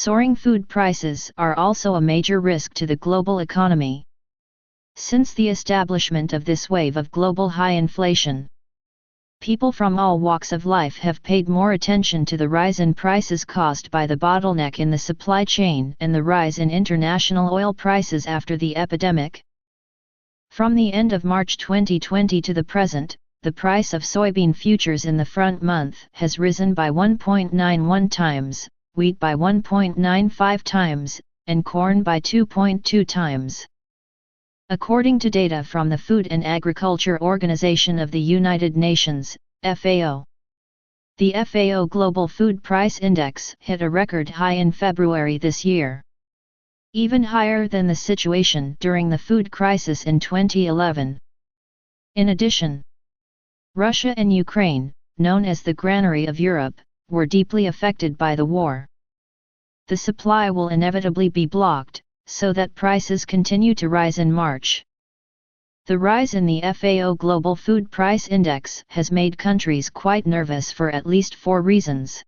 Soaring food prices are also a major risk to the global economy. Since the establishment of this wave of global high inflation, people from all walks of life have paid more attention to the rise in prices caused by the bottleneck in the supply chain and the rise in international oil prices after the epidemic. From the end of March 2020 to the present, the price of soybean futures in the front month has risen by 1.91 times, wheat by 1.95 times, and corn by 2.2 times. According to data from the Food and Agriculture Organization of the United Nations, FAO, the FAO Global Food Price Index hit a record high in February this year, even higher than the situation during the food crisis in 2011. In addition, Russia and Ukraine, known as the granary of Europe, were deeply affected by the war. The supply will inevitably be blocked, so that prices continue to rise in March. The rise in the FAO Global Food Price Index has made countries quite nervous for at least 4 reasons.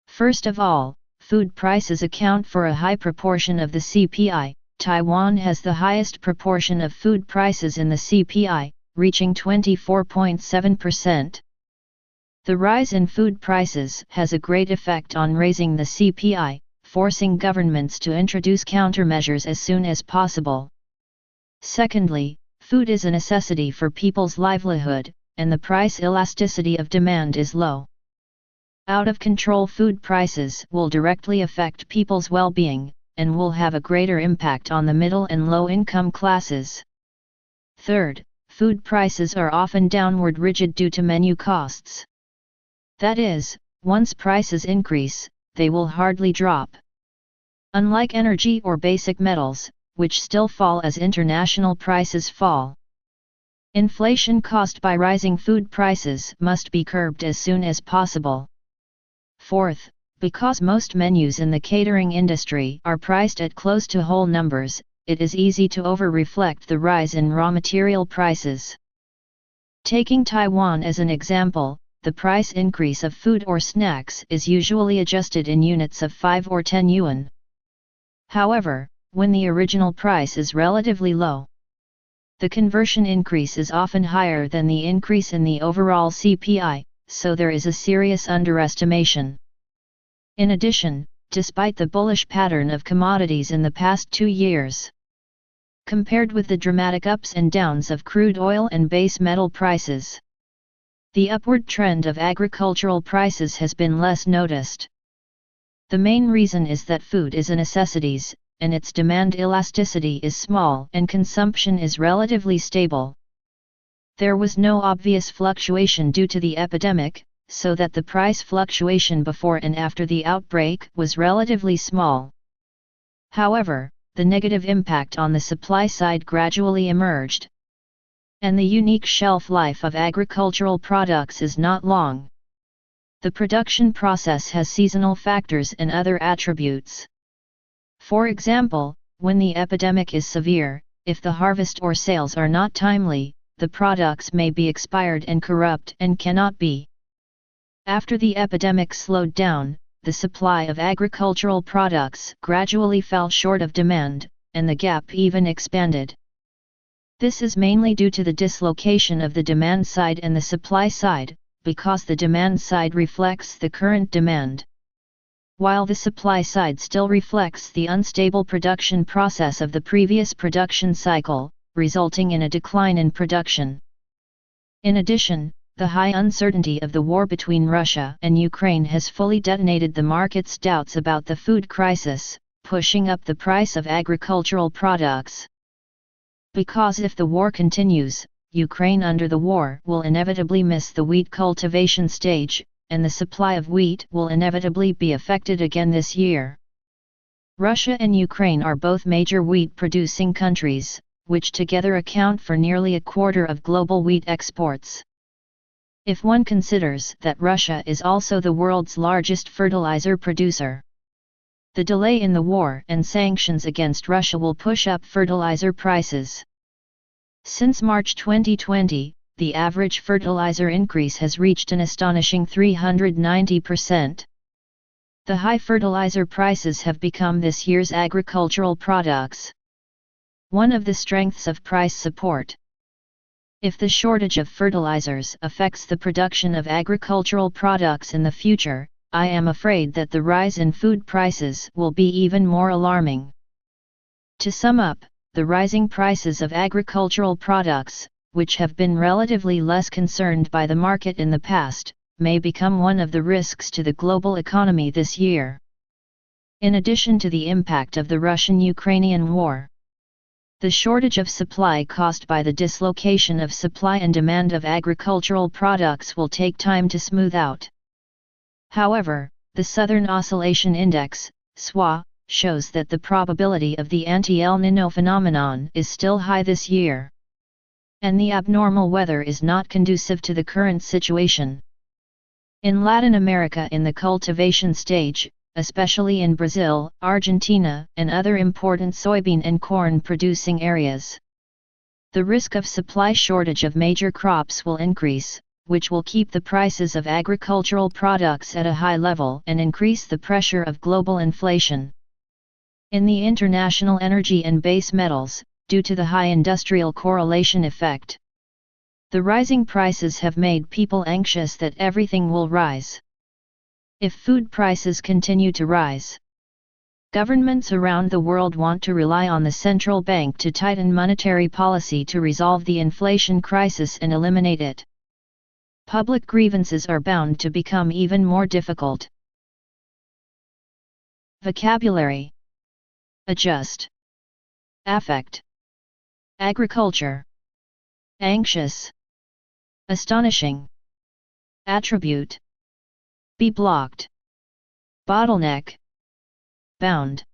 First of all, food prices account for a high proportion of the CPI. Taiwan has the highest proportion of food prices in the CPI, reaching 24.7%. The rise in food prices has a great effect on raising the CPI, forcing governments to introduce countermeasures as soon as possible. Secondly, food is a necessity for people's livelihood, and the price elasticity of demand is low. Out-of-control food prices will directly affect people's well-being, and will have a greater impact on the middle and low-income classes. Third, food prices are often downward rigid due to menu costs. That is, once prices increase, they will hardly drop. Unlike energy or basic metals, which still fall as international prices fall. Inflation caused by rising food prices must be curbed as soon as possible. Fourth, because most menus in the catering industry are priced at close to whole numbers, it is easy to over-reflect the rise in raw material prices. Taking Taiwan as an example, the price increase of food or snacks is usually adjusted in units of 5 or 10 yuan. However, when the original price is relatively low, the conversion increase is often higher than the increase in the overall CPI, so there is a serious underestimation. In addition, despite the bullish pattern of commodities in the past 2 years, compared with the dramatic ups and downs of crude oil and base metal prices, the upward trend of agricultural prices has been less noticed. The main reason is that food is a necessity, and its demand elasticity is small and consumption is relatively stable. There was no obvious fluctuation due to the epidemic, so that the price fluctuation before and after the outbreak was relatively small. However, the negative impact on the supply side gradually emerged, and the unique shelf life of agricultural products is not long. The production process has seasonal factors and other attributes. For example, when the epidemic is severe, if the harvest or sales are not timely, the products may be expired and corrupt and cannot be. After the epidemic slowed down, the supply of agricultural products gradually fell short of demand, and the gap even expanded. This is mainly due to the dislocation of the demand side and the supply side, because the demand side reflects the current demand, while the supply side still reflects the unstable production process of the previous production cycle, resulting in a decline in production. In addition, the high uncertainty of the war between Russia and Ukraine has fully detonated the market's doubts about the food crisis, pushing up the price of agricultural products. Because if the war continues, Ukraine under the war will inevitably miss the wheat cultivation stage, and the supply of wheat will inevitably be affected again this year. Russia and Ukraine are both major wheat-producing countries, which together account for nearly a quarter of global wheat exports. If one considers that Russia is also the world's largest fertilizer producer, the delay in the war and sanctions against Russia will push up fertilizer prices. Since March 2020, the average fertilizer increase has reached an astonishing 390%. The high fertilizer prices have become this year's agricultural products one of the strengths of price support. If the shortage of fertilizers affects the production of agricultural products in the future, I am afraid that the rise in food prices will be even more alarming. To sum up, the rising prices of agricultural products, which have been relatively less concerned by the market in the past, may become one of the risks to the global economy this year. In addition to the impact of the Russian-Ukrainian war, the shortage of supply caused by the dislocation of supply and demand of agricultural products will take time to smooth out. However, the Southern Oscillation Index, SOA, shows that the probability of the anti-El Niño phenomenon is still high this year. And the abnormal weather is not conducive to the current situation. In Latin America in the cultivation stage, especially in Brazil, Argentina, and other important soybean and corn producing areas, the risk of supply shortage of major crops will increase, which will keep the prices of agricultural products at a high level and increase the pressure of global inflation. In the international energy and base metals, due to the high industrial correlation effect, the rising prices have made people anxious that everything will rise. If food prices continue to rise, governments around the world want to rely on the central bank to tighten monetary policy to resolve the inflation crisis and eliminate it. Public grievances are bound to become even more difficult. Vocabulary: adjust, affect, agriculture, anxious, astonishing, attribute, be blocked, bottleneck, bound,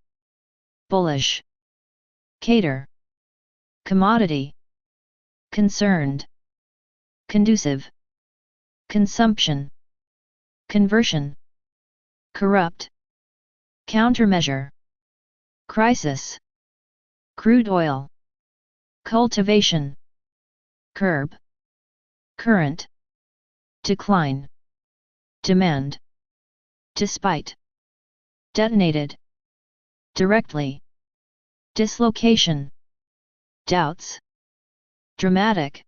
bullish, cater, commodity, concerned, conducive, consumption, conversion, corrupt, countermeasure, crisis, crude oil, cultivation, curb, current, decline, demand, despite, detonated, directly, dislocation, doubts, dramatic,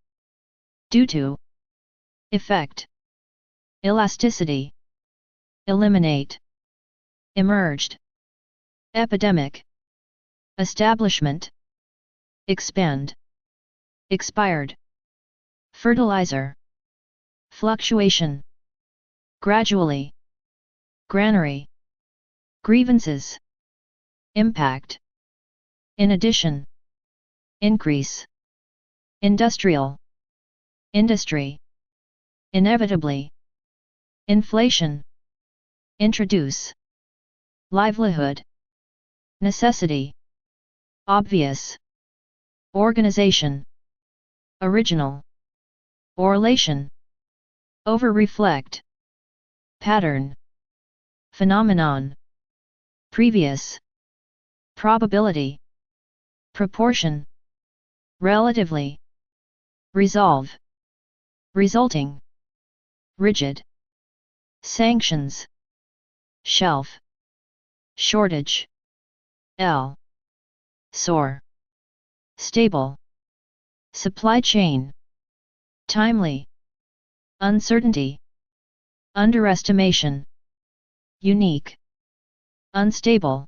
due to, effect, elasticity, eliminate, emerged, epidemic, establishment, expand, expired, fertilizer, fluctuation, gradually, granary, grievances, impact, in addition, increase, industrial, industry, inevitably, inflation, introduce, livelihood, necessity, obvious, organization, original, correlation, over-reflect, pattern, phenomenon, previous, probability, proportion, relatively, resolve, resulting, rigid, sanctions, shelf, shortage, soar, stable, supply chain, timely, uncertainty, underestimation, unique, unstable,